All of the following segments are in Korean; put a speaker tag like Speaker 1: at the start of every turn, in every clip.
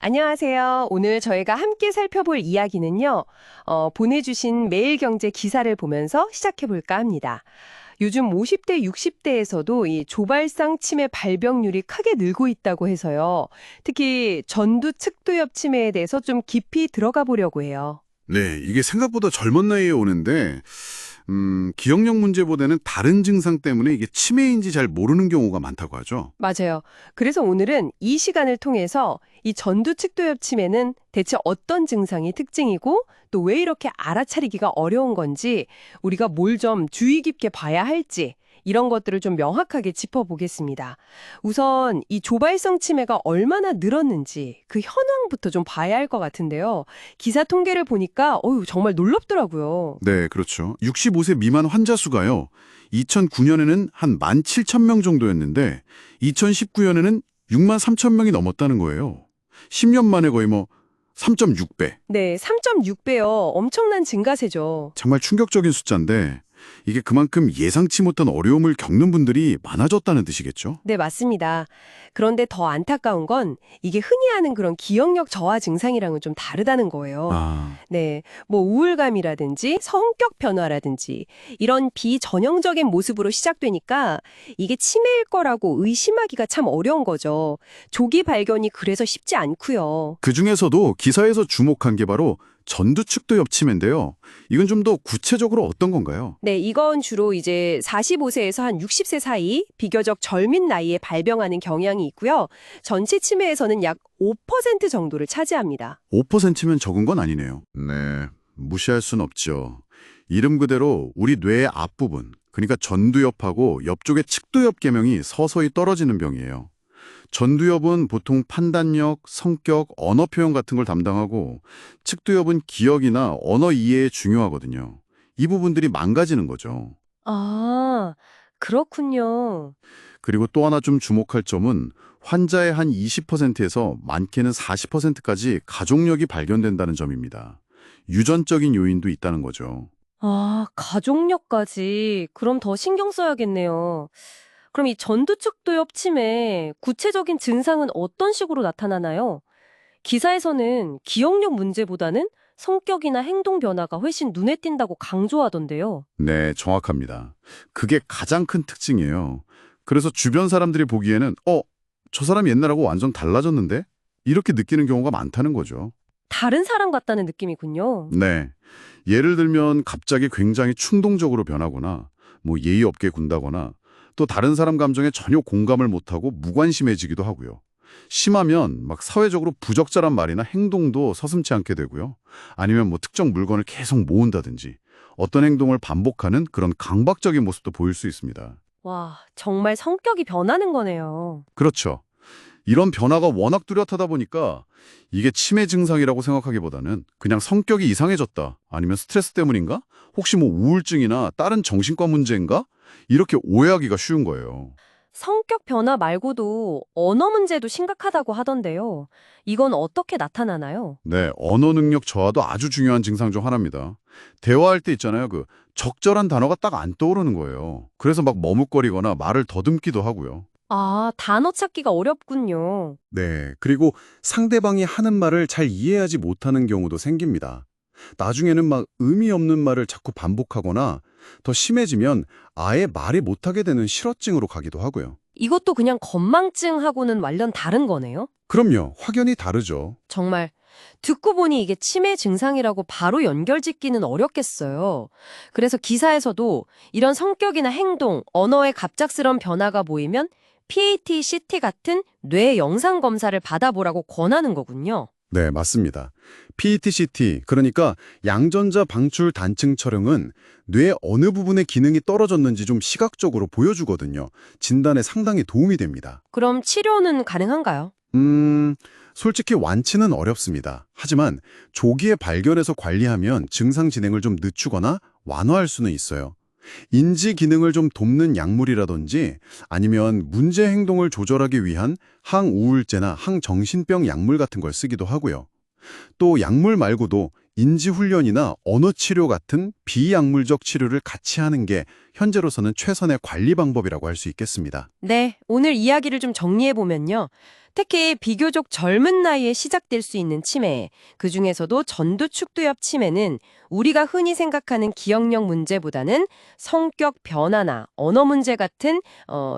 Speaker 1: 안녕하세요. 오늘 저희가 함께 살펴볼 이야기는요, 보내주신 매일경제 기사를 보면서 시작해볼까 합니다. 요즘 50대, 60대에서도 이 조발상 치매 발병률이 크게 늘고 있다고 해서요. 특히 전두 측두엽 치매에 대해서 좀 깊이 들어가 보려고 해요.
Speaker 2: 네, 이게 생각보다 젊은 나이에 오는데, 기억력 문제보다는 다른 증상 때문에 이게 치매인지 잘 모르는 경우가 많다고 하죠.
Speaker 1: 맞아요. 그래서 오늘은 이 시간을 통해서 이 전두 측두엽 치매는 대체 어떤 증상이 특징이고 또 왜 이렇게 알아차리기가 어려운 건지 우리가 뭘 좀 주의 깊게 봐야 할지 이런 것들을 좀 명확하게 짚어보겠습니다. 우선 이 조발성 치매가 얼마나 늘었는지 그 현황부터 좀 봐야 할 것 같은데요. 기사 통계를 보니까 정말 놀랍더라고요.
Speaker 2: 네, 그렇죠. 65세 미만 환자 수가요. 2009년에는 한 17,000명 정도였는데 2019년에는 6만 3천 명이 넘었다는 거예요. 10년 만에 거의 3.6배.
Speaker 1: 네, 3.6배요. 엄청난 증가세죠.
Speaker 2: 정말 충격적인 숫자인데 이게 그만큼 예상치 못한 어려움을 겪는 분들이 많아졌다는 뜻이겠죠?
Speaker 1: 네, 맞습니다. 그런데 더 안타까운 건 이게 흔히 하는 그런 기억력 저하 증상이랑은 좀 다르다는 거예요.
Speaker 2: 아,
Speaker 1: 네, 뭐 우울감이라든지 성격 변화라든지 이런 비전형적인 모습으로 시작되니까 이게 치매일 거라고 의심하기가 참 어려운 거죠. 조기 발견이 그래서 쉽지 않고요.
Speaker 2: 그중에서도 기사에서 주목한 게 바로 전두측도엽 치매인데요. 이건 좀 더 구체적으로 어떤 건가요?
Speaker 1: 네, 이건 주로 이제 45세에서 한 60세 사이 비교적 젊은 나이에 발병하는 경향이 있고요. 전체 치매에서는 약 5% 정도를 차지합니다.
Speaker 2: 5%면 적은 건 아니네요. 네, 무시할 순 없죠. 이름 그대로 우리 뇌의 앞부분, 그러니까 전두엽하고 옆쪽의 측두엽 계명이 서서히 떨어지는 병이에요. 전두엽은 보통 판단력, 성격, 언어 표현 같은 걸 담당하고 측두엽은 기억이나 언어 이해에 중요하거든요. 이 부분들이 망가지는 거죠.
Speaker 1: 아, 그렇군요.
Speaker 2: 그리고 또 하나 좀 주목할 점은 환자의 한 20%에서 많게는 40%까지 가족력이 발견된다는 점입니다. 유전적인 요인도 있다는 거죠.
Speaker 1: 아, 가족력까지. 그럼 더 신경 써야겠네요. 그럼 이 전두측도 협침의 구체적인 증상은 어떤 식으로 나타나나요? 기사에서는 기억력 문제보다는 성격이나 행동 변화가 훨씬 눈에 띈다고 강조하던데요.
Speaker 2: 네, 정확합니다. 그게 가장 큰 특징이에요. 그래서 주변 사람들이 보기에는 저 사람이 옛날하고 완전 달라졌는데? 이렇게 느끼는 경우가 많다는 거죠.
Speaker 1: 다른 사람 같다는 느낌이군요.
Speaker 2: 네. 예를 들면 갑자기 굉장히 충동적으로 변하거나 예의 없게 군다거나 또 다른 사람 감정에 전혀 공감을 못하고 무관심해지기도 하고요. 심하면 사회적으로 부적절한 말이나 행동도 서슴지 않게 되고요. 아니면 특정 물건을 계속 모은다든지 어떤 행동을 반복하는 그런 강박적인 모습도 보일 수 있습니다.
Speaker 1: 와, 정말 성격이 변하는 거네요.
Speaker 2: 그렇죠. 이런 변화가 워낙 뚜렷하다 보니까 이게 치매 증상이라고 생각하기보다는 그냥 성격이 이상해졌다. 아니면 스트레스 때문인가? 혹시 우울증이나 다른 정신과 문제인가? 이렇게 오해하기가 쉬운 거예요.
Speaker 1: 성격 변화 말고도 언어 문제도 심각하다고 하던데요. 이건 어떻게 나타나나요?
Speaker 2: 네, 언어 능력 저하도 아주 중요한 증상 중 하나입니다. 대화할 때 있잖아요. 적절한 단어가 딱 안 떠오르는 거예요. 그래서 머뭇거리거나 말을 더듬기도 하고요.
Speaker 1: 아, 단어 찾기가 어렵군요.
Speaker 3: 네, 그리고 상대방이 하는 말을 잘 이해하지 못하는 경우도 생깁니다. 나중에는 의미 없는 말을 자꾸 반복하거나 더 심해지면 아예 말이 못하게 되는 실어증으로 가기도 하고요.
Speaker 1: 이것도 그냥 건망증하고는 완전 다른 거네요?
Speaker 3: 그럼요, 확연히 다르죠.
Speaker 1: 정말 듣고 보니 이게 치매 증상이라고 바로 연결짓기는 어렵겠어요. 그래서 기사에서도 이런 성격이나 행동, 언어의 갑작스런 변화가 보이면 PAT-CT 같은 뇌 영상 검사를 받아보라고 권하는 거군요.
Speaker 3: 네, 맞습니다. PET-CT, 그러니까 양전자 방출 단층 촬영은 뇌 어느 부분의 기능이 떨어졌는지 좀 시각적으로 보여주거든요. 진단에 상당히 도움이 됩니다.
Speaker 1: 그럼 치료는 가능한가요?
Speaker 3: 솔직히 완치는 어렵습니다. 하지만 조기에 발견해서 관리하면 증상 진행을 좀 늦추거나 완화할 수는 있어요. 인지 기능을 좀 돕는 약물이라든지 아니면 문제 행동을 조절하기 위한 항우울제나 항정신병 약물 같은 걸 쓰기도 하고요. 또 약물 말고도 인지 훈련이나 언어 치료 같은 비약물적 치료를 같이 하는 게 현재로서는 최선의 관리 방법이라고 할 수 있겠습니다.
Speaker 1: 네, 오늘 이야기를 좀 정리해보면요. 특히 비교적 젊은 나이에 시작될 수 있는 치매, 그중에서도 전두축두엽 치매는 우리가 흔히 생각하는 기억력 문제보다는 성격 변화나 언어 문제 같은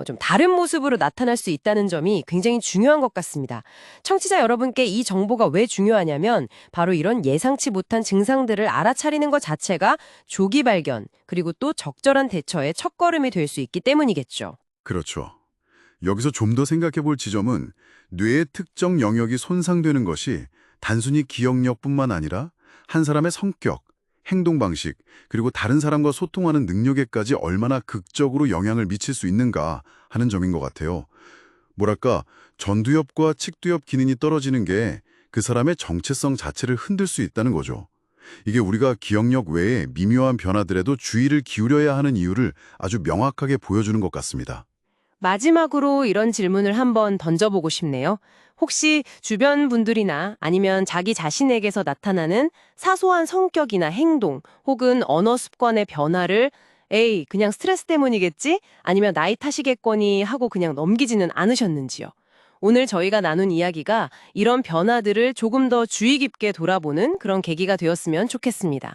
Speaker 1: 좀 다른 모습으로 나타날 수 있다는 점이 굉장히 중요한 것 같습니다. 청취자 여러분께 이 정보가 왜 중요하냐면 바로 이런 예상치 못한 증상들을 알아차리는 것 자체가 조기 발견, 그리고 또 적절한 대처의 첫걸음이 될 수 있기 때문이겠죠.
Speaker 2: 그렇죠. 여기서 좀 더 생각해 볼 지점은 뇌의 특정 영역이 손상되는 것이 단순히 기억력뿐만 아니라 한 사람의 성격, 행동 방식, 그리고 다른 사람과 소통하는 능력에까지 얼마나 극적으로 영향을 미칠 수 있는가 하는 점인 것 같아요. 뭐랄까, 전두엽과 측두엽 기능이 떨어지는 게 그 사람의 정체성 자체를 흔들 수 있다는 거죠. 이게 우리가 기억력 외에 미묘한 변화들에도 주의를 기울여야 하는 이유를 아주 명확하게 보여주는 것 같습니다.
Speaker 1: 마지막으로 이런 질문을 한번 던져보고 싶네요. 혹시 주변 분들이나 아니면 자기 자신에게서 나타나는 사소한 성격이나 행동 혹은 언어 습관의 변화를 에이, 그냥 스트레스 때문이겠지? 아니면 나이 탓이겠거니 하고 그냥 넘기지는 않으셨는지요? 오늘 저희가 나눈 이야기가 이런 변화들을 조금 더 주의 깊게 돌아보는 그런 계기가 되었으면 좋겠습니다.